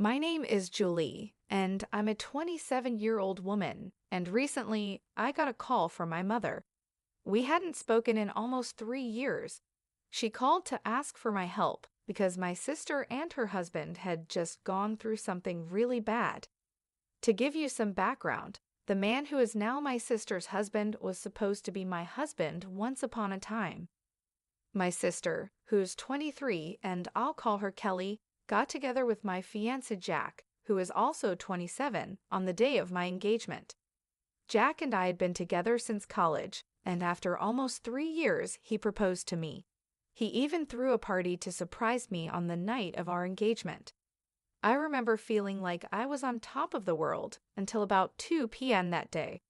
My name is Julie, and I'm a 27-year-old woman, and recently I got a call from my mother. We hadn't spoken in almost 3 years. She called to ask for my help because my sister and her husband had just gone through something really bad. To give you some background, the man who is now my sister's husband was supposed to be my husband once upon a time. My sister, who's 23 and I'll call her Kelly, got together with my fiancé Jack, who is also 27, on the day of my engagement. Jack and I had been together since college, and after almost 3 years, he proposed to me. He even threw a party to surprise me on the night of our engagement. I remember feeling like I was on top of the world until about 2 p.m. that day.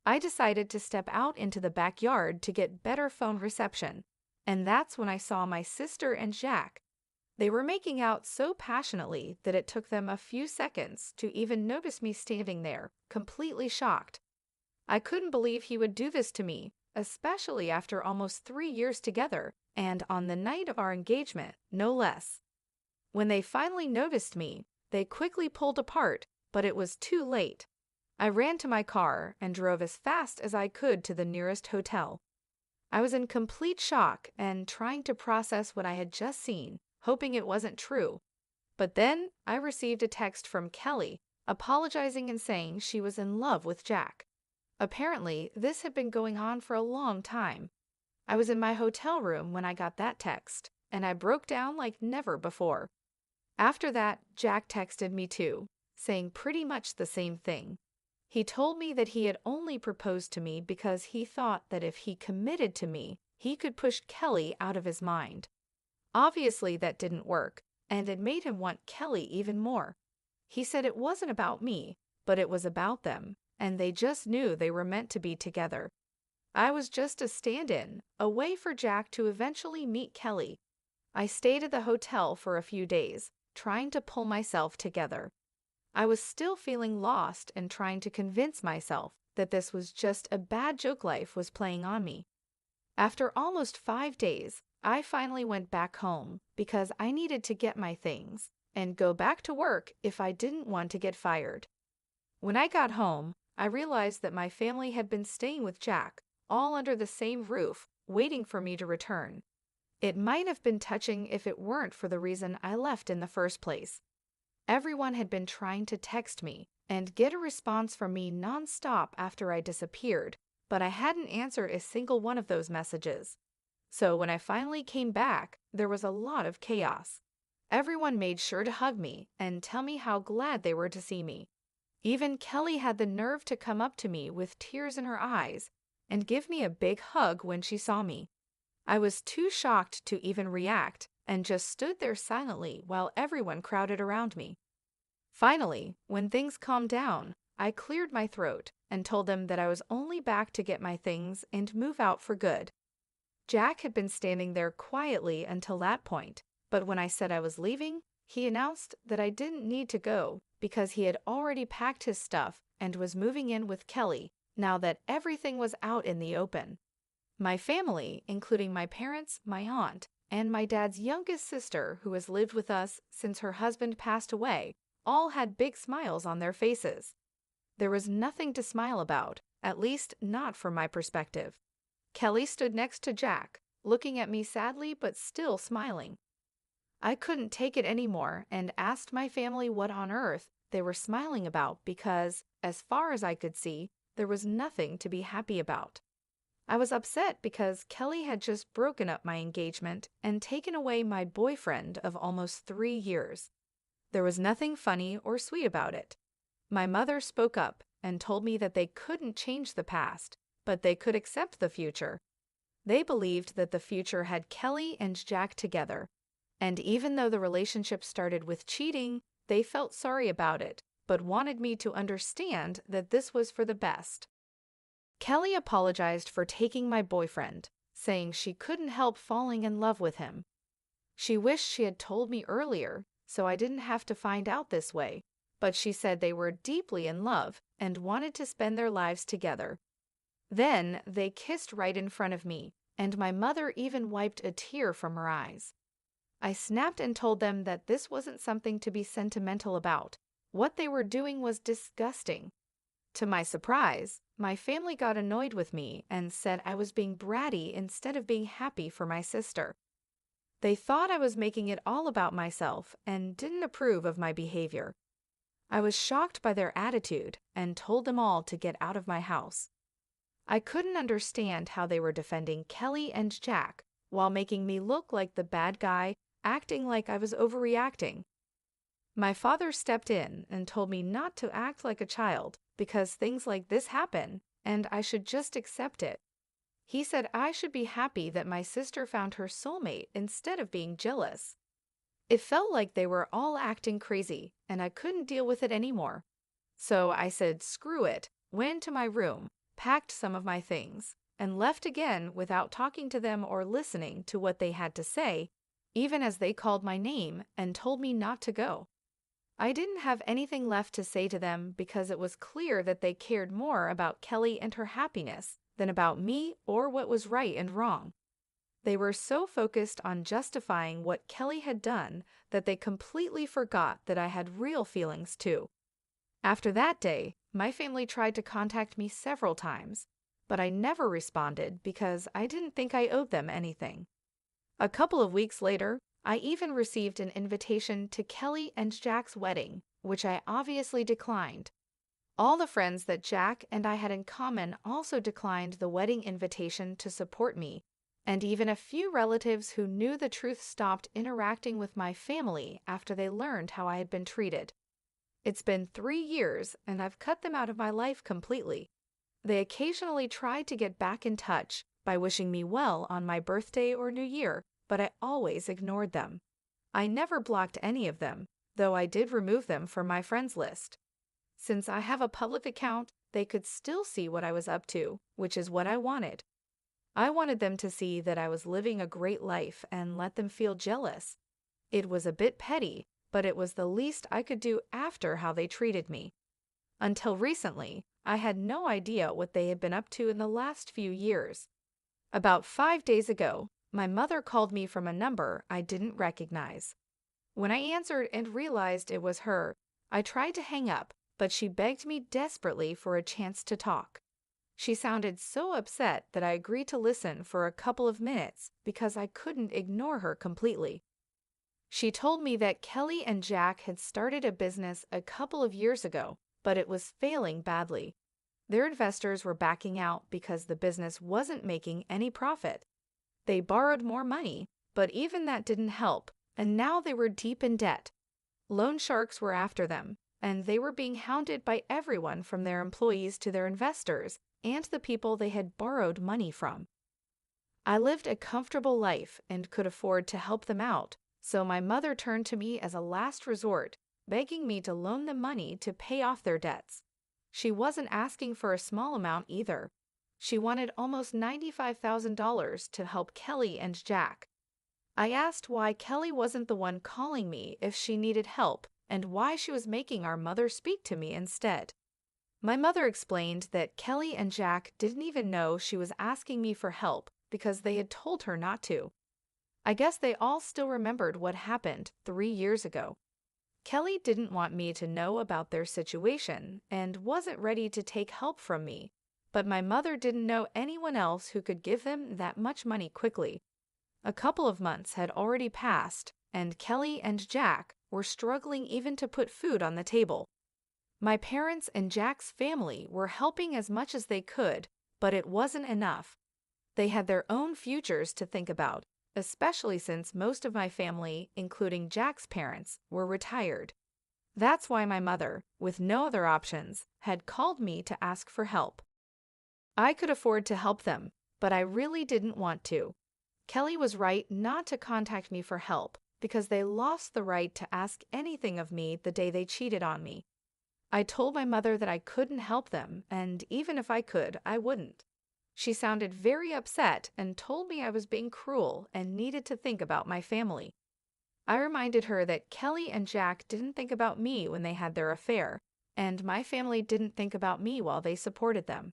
I decided to step out into the backyard to get better phone reception, and that's when I saw my sister and Jack. They were making out so passionately that it took them a few seconds to even notice me standing there, completely shocked. I couldn't believe he would do this to me, especially after almost 3 years together, and on the night of our engagement, no less. When they finally noticed me, they quickly pulled apart, but it was too late. I ran to my car and drove as fast as I could to the nearest hotel. I was in complete shock and trying to process what I had just seen, hoping it wasn't true. But then I received a text from Kelly, apologizing and saying she was in love with Jack. Apparently, this had been going on for a long time. I was in my hotel room when I got that text, and I broke down like never before. After that, Jack texted me too, saying pretty much the same thing. He told me that he had only proposed to me because he thought that if he committed to me, he could push Kelly out of his mind. Obviously, that didn't work, and it made him want Kelly even more. He said it wasn't about me, but it was about them, and they just knew they were meant to be together. I was just a stand-in, a way for Jack to eventually meet Kelly. I stayed at the hotel for a few days, trying to pull myself together. I was still feeling lost and trying to convince myself that this was just a bad joke life was playing on me. After almost 5 days, I finally went back home because I needed to get my things and go back to work if I didn't want to get fired. When I got home, I realized that my family had been staying with Jack, all under the same roof, waiting for me to return. It might have been touching if it weren't for the reason I left in the first place. Everyone had been trying to text me and get a response from me nonstop after I disappeared, but I hadn't answered a single one of those messages. So when I finally came back, there was a lot of chaos. Everyone made sure to hug me and tell me how glad they were to see me. Even Kelly had the nerve to come up to me with tears in her eyes and give me a big hug when she saw me. I was too shocked to even react and just stood there silently while everyone crowded around me. Finally, when things calmed down, I cleared my throat and told them that I was only back to get my things and move out for good. Jack had been standing there quietly until that point, but when I said I was leaving, he announced that I didn't need to go because he had already packed his stuff and was moving in with Kelly now that everything was out in the open. My family, including my parents, my aunt, and my dad's youngest sister, who has lived with us since her husband passed away, all had big smiles on their faces. There was nothing to smile about, at least not from my perspective. Kelly stood next to Jack, looking at me sadly but still smiling. I couldn't take it anymore and asked my family what on earth they were smiling about because, as far as I could see, there was nothing to be happy about. I was upset because Kelly had just broken up my engagement and taken away my boyfriend of almost 3 years. There was nothing funny or sweet about it. My mother spoke up and told me that they couldn't change the past, but they could accept the future. They believed that the future had Kelly and Jack together, and even though the relationship started with cheating, they felt sorry about it, but wanted me to understand that this was for the best. Kelly apologized for taking my boyfriend, saying she couldn't help falling in love with him. She wished she had told me earlier, so I didn't have to find out this way, but she said they were deeply in love and wanted to spend their lives together. Then they kissed right in front of me, and my mother even wiped a tear from her eyes. I snapped and told them that this wasn't something to be sentimental about. What they were doing was disgusting. To my surprise, my family got annoyed with me and said I was being bratty instead of being happy for my sister. They thought I was making it all about myself and didn't approve of my behavior. I was shocked by their attitude and told them all to get out of my house. I couldn't understand how they were defending Kelly and Jack while making me look like the bad guy, acting like I was overreacting. My father stepped in and told me not to act like a child because things like this happen and I should just accept it. He said I should be happy that my sister found her soulmate instead of being jealous. It felt like they were all acting crazy and I couldn't deal with it anymore. So I said screw it, went to my room, packed some of my things, and left again without talking to them or listening to what they had to say, even as they called my name and told me not to go. I didn't have anything left to say to them because it was clear that they cared more about Kelly and her happiness than about me or what was right and wrong. They were so focused on justifying what Kelly had done that they completely forgot that I had real feelings too. After that day, my family tried to contact me several times, but I never responded because I didn't think I owed them anything. A couple of weeks later, I even received an invitation to Kelly and Jack's wedding, which I obviously declined. All the friends that Jack and I had in common also declined the wedding invitation to support me, and even a few relatives who knew the truth stopped interacting with my family after they learned how I had been treated. It's been 3 years, and I've cut them out of my life completely. They occasionally tried to get back in touch by wishing me well on my birthday or New Year, but I always ignored them. I never blocked any of them, though I did remove them from my friends list. Since I have a public account, they could still see what I was up to, which is what I wanted. I wanted them to see that I was living a great life and let them feel jealous. It was a bit petty, but it was the least I could do after how they treated me. Until recently, I had no idea what they had been up to in the last few years. About 5 days ago, my mother called me from a number I didn't recognize. When I answered and realized it was her, I tried to hang up, but she begged me desperately for a chance to talk. She sounded so upset that I agreed to listen for a couple of minutes because I couldn't ignore her completely. She told me that Kelly and Jack had started a business a couple of years ago, but it was failing badly. Their investors were backing out because the business wasn't making any profit. They borrowed more money, but even that didn't help, and now they were deep in debt. Loan sharks were after them, and they were being hounded by everyone from their employees to their investors and the people they had borrowed money from. I lived a comfortable life and could afford to help them out, so my mother turned to me as a last resort, begging me to loan them money to pay off their debts. She wasn't asking for a small amount either. She wanted almost $95,000 to help Kelly and Jack. I asked why Kelly wasn't the one calling me if she needed help and why she was making our mother speak to me instead. My mother explained that Kelly and Jack didn't even know she was asking me for help because they had told her not to. I guess they all still remembered what happened 3 years ago. Kelly didn't want me to know about their situation and wasn't ready to take help from me, but my mother didn't know anyone else who could give them that much money quickly. A couple of months had already passed, and Kelly and Jack were struggling even to put food on the table. My parents and Jack's family were helping as much as they could, but it wasn't enough. They had their own futures to think about, especially since most of my family, including Jack's parents, were retired. That's why my mother, with no other options, had called me to ask for help. I could afford to help them, but I really didn't want to. Kelly was right not to contact me for help because they lost the right to ask anything of me the day they cheated on me. I told my mother that I couldn't help them, and even if I could, I wouldn't. She sounded very upset and told me I was being cruel and needed to think about my family. I reminded her that Kelly and Jack didn't think about me when they had their affair, and my family didn't think about me while they supported them.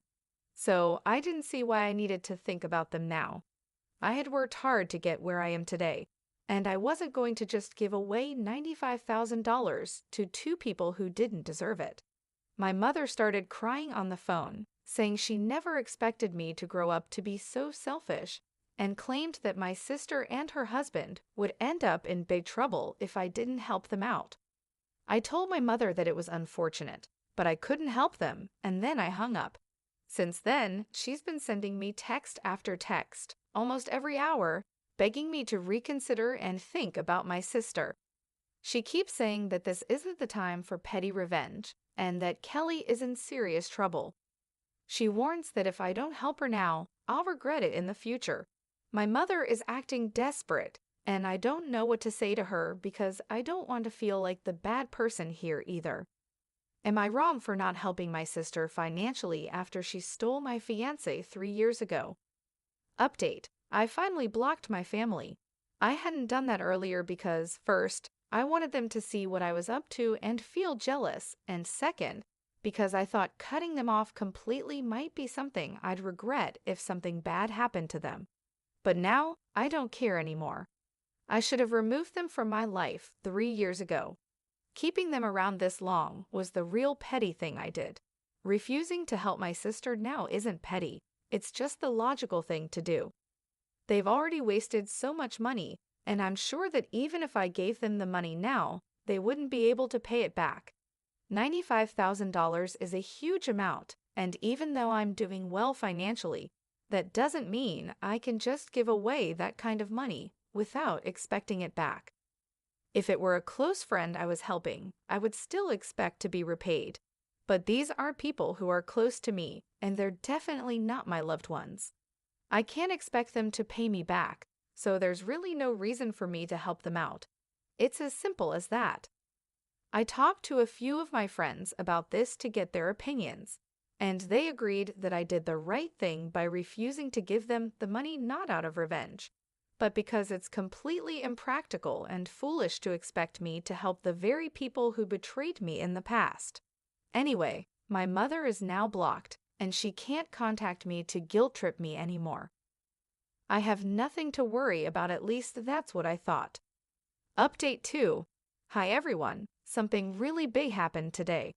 So I didn't see why I needed to think about them now. I had worked hard to get where I am today, and I wasn't going to just give away $95,000 to two people who didn't deserve it. My mother started crying on the phone, saying she never expected me to grow up to be so selfish, and claimed that my sister and her husband would end up in big trouble if I didn't help them out. I told my mother that it was unfortunate, but I couldn't help them, and then I hung up. Since then, she's been sending me text after text, almost every hour, begging me to reconsider and think about my sister. She keeps saying that this isn't the time for petty revenge, and that Kelly is in serious trouble. She warns that if I don't help her now, I'll regret it in the future. My mother is acting desperate, and I don't know what to say to her because I don't want to feel like the bad person here either. Am I wrong for not helping my sister financially after she stole my fiancé 3 years ago? Update: I finally blocked my family. I hadn't done that earlier because, first, I wanted them to see what I was up to and feel jealous, and second, because I thought cutting them off completely might be something I'd regret if something bad happened to them. But now, I don't care anymore. I should have removed them from my life 3 years ago. Keeping them around this long was the real petty thing I did. Refusing to help my sister now isn't petty, it's just the logical thing to do. They've already wasted so much money, and I'm sure that even if I gave them the money now, they wouldn't be able to pay it back. $95,000 is a huge amount, and even though I'm doing well financially, that doesn't mean I can just give away that kind of money without expecting it back. If it were a close friend I was helping, I would still expect to be repaid. But these are people who are close to me, and they're definitely not my loved ones. I can't expect them to pay me back, so there's really no reason for me to help them out. It's as simple as that. I talked to a few of my friends about this to get their opinions, and they agreed that I did the right thing by refusing to give them the money not out of revenge, but because it's completely impractical and foolish to expect me to help the very people who betrayed me in the past. Anyway, my mother is now blocked, and she can't contact me to guilt-trip me anymore. I have nothing to worry about, at least that's what I thought. Update 2. Hi everyone, something really big happened today.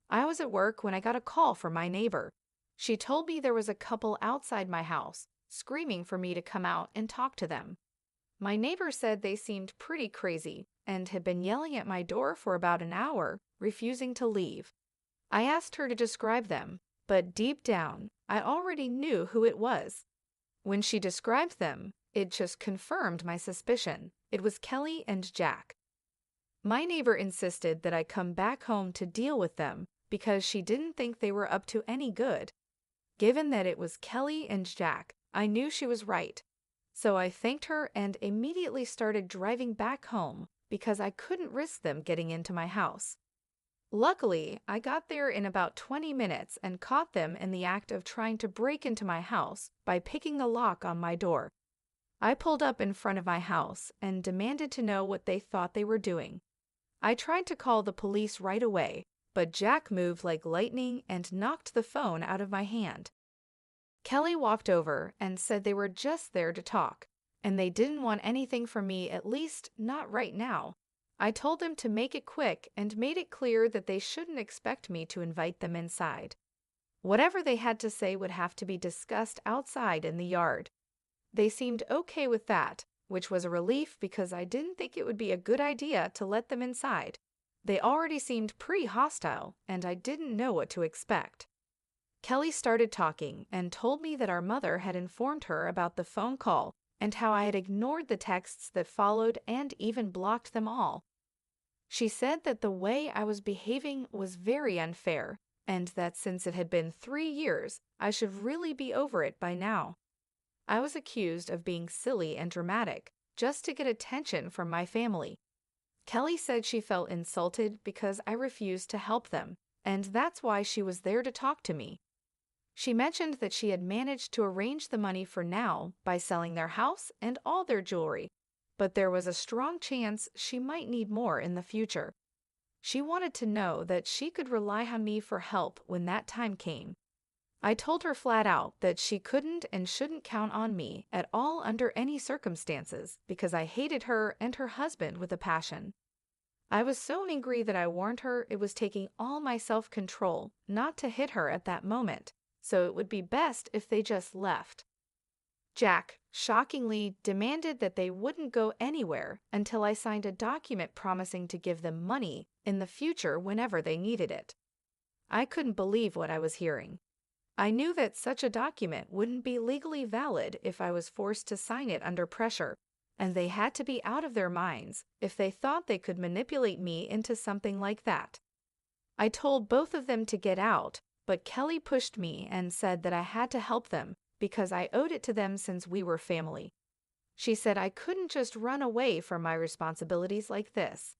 I was at work when I got a call from my neighbor. She told me there was a couple outside my house, screaming for me to come out and talk to them. My neighbor said they seemed pretty crazy and had been yelling at my door for about an hour, refusing to leave. I asked her to describe them, but deep down, I already knew who it was. When she described them, it just confirmed my suspicion. It was Kelly and Jack. My neighbor insisted that I come back home to deal with them because she didn't think they were up to any good. Given that it was Kelly and Jack, I knew she was right. So I thanked her and immediately started driving back home because I couldn't risk them getting into my house. Luckily, I got there in about 20 minutes and caught them in the act of trying to break into my house by picking the lock on my door. I pulled up in front of my house and demanded to know what they thought they were doing. I tried to call the police right away, but Jack moved like lightning and knocked the phone out of my hand. Kelly walked over and said they were just there to talk, and they didn't want anything from me, at least not right now. I told them to make it quick and made it clear that they shouldn't expect me to invite them inside. Whatever they had to say would have to be discussed outside in the yard. They seemed okay with that, which was a relief because I didn't think it would be a good idea to let them inside. They already seemed pretty hostile, and I didn't know what to expect. Kelly started talking and told me that our mother had informed her about the phone call and how I had ignored the texts that followed and even blocked them all. She said that the way I was behaving was very unfair, and that since it had been 3 years, I should really be over it by now. I was accused of being silly and dramatic, just to get attention from my family. Kelly said she felt insulted because I refused to help them, and that's why she was there to talk to me. She mentioned that she had managed to arrange the money for now by selling their house and all their jewelry, but there was a strong chance she might need more in the future. She wanted to know that she could rely on me for help when that time came. I told her flat out that she couldn't and shouldn't count on me at all under any circumstances because I hated her and her husband with a passion. I was so angry that I warned her it was taking all my self-control not to hit her at that moment, so it would be best if they just left. Jack, shockingly, demanded that they wouldn't go anywhere until I signed a document promising to give them money in the future whenever they needed it. I couldn't believe what I was hearing. I knew that such a document wouldn't be legally valid if I was forced to sign it under pressure, and they had to be out of their minds if they thought they could manipulate me into something like that. I told both of them to get out, but Kelly pushed me and said that I had to help them because I owed it to them since we were family. She said I couldn't just run away from my responsibilities like this.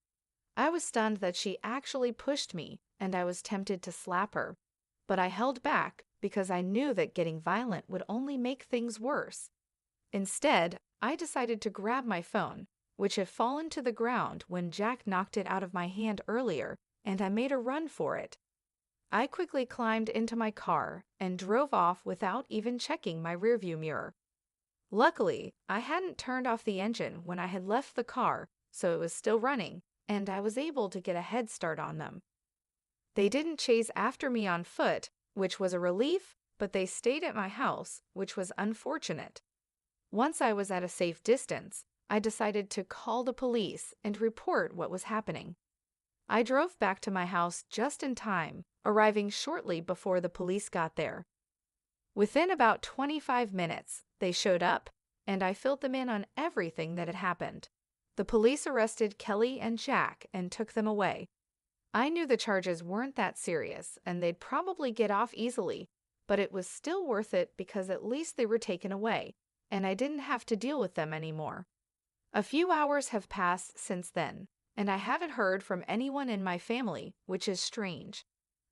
I was stunned that she actually pushed me, and I was tempted to slap her, but I held back because I knew that getting violent would only make things worse. Instead, I decided to grab my phone, which had fallen to the ground when Jack knocked it out of my hand earlier, and I made a run for it. I quickly climbed into my car and drove off without even checking my rearview mirror. Luckily, I hadn't turned off the engine when I had left the car, so it was still running, and I was able to get a head start on them. They didn't chase after me on foot, which was a relief, but they stayed at my house, which was unfortunate. Once I was at a safe distance, I decided to call the police and report what was happening. I drove back to my house just in time, arriving shortly before the police got there. Within about 25 minutes, they showed up, and I filled them in on everything that had happened. The police arrested Kelly and Jack and took them away. I knew the charges weren't that serious, and they'd probably get off easily, but it was still worth it because at least they were taken away, and I didn't have to deal with them anymore. A few hours have passed since then, and I haven't heard from anyone in my family, which is strange.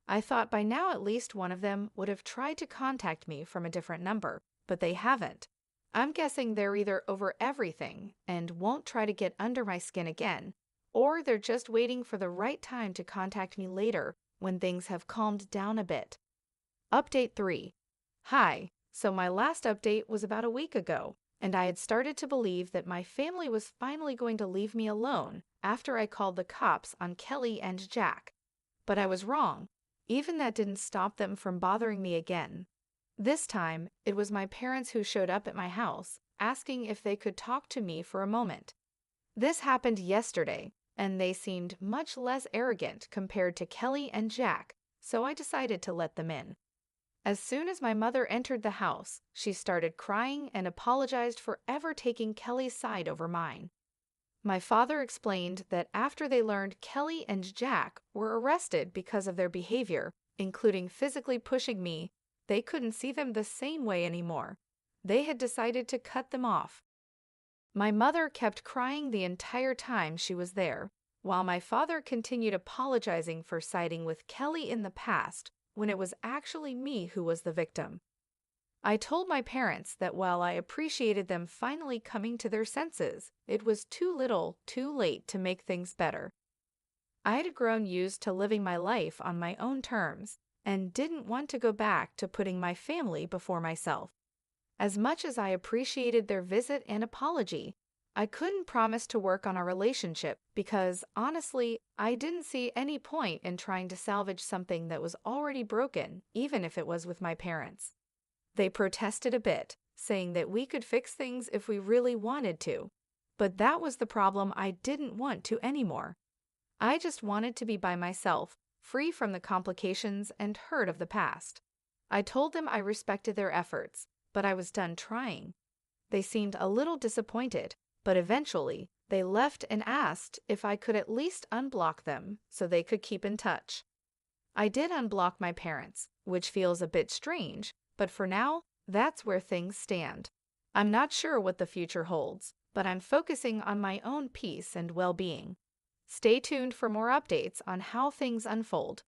I thought by now at least one of them would have tried to contact me from a different number, but they haven't. I'm guessing they're either over everything and won't try to get under my skin again, or they're just waiting for the right time to contact me later when things have calmed down a bit. Update 3. Hi, so my last update was about a week ago, and I had started to believe that my family was finally going to leave me alone after I called the cops on Kelly and Jack. But I was wrong. Even that didn't stop them from bothering me again. This time, it was my parents who showed up at my house, asking if they could talk to me for a moment. This happened yesterday, and they seemed much less arrogant compared to Kelly and Jack, so I decided to let them in. As soon as my mother entered the house, she started crying and apologized for ever taking Kelly's side over mine. My father explained that after they learned Kelly and Jack were arrested because of their behavior, including physically pushing me, they couldn't see them the same way anymore. They had decided to cut them off. My mother kept crying the entire time she was there, while my father continued apologizing for siding with Kelly in the past when it was actually me who was the victim. I told my parents that while I appreciated them finally coming to their senses, it was too little, too late to make things better. I had grown used to living my life on my own terms and didn't want to go back to putting my family before myself. As much as I appreciated their visit and apology, I couldn't promise to work on our relationship because, honestly, I didn't see any point in trying to salvage something that was already broken, even if it was with my parents. They protested a bit, saying that we could fix things if we really wanted to, but that was the problem I didn't want to anymore. I just wanted to be by myself, free from the complications and hurt of the past. I told them I respected their efforts, but I was done trying. They seemed a little disappointed, but eventually they left and asked if I could at least unblock them so they could keep in touch. I did unblock my parents, which feels a bit strange, but for now, that's where things stand. I'm not sure what the future holds, but I'm focusing on my own peace and well-being. Stay tuned for more updates on how things unfold.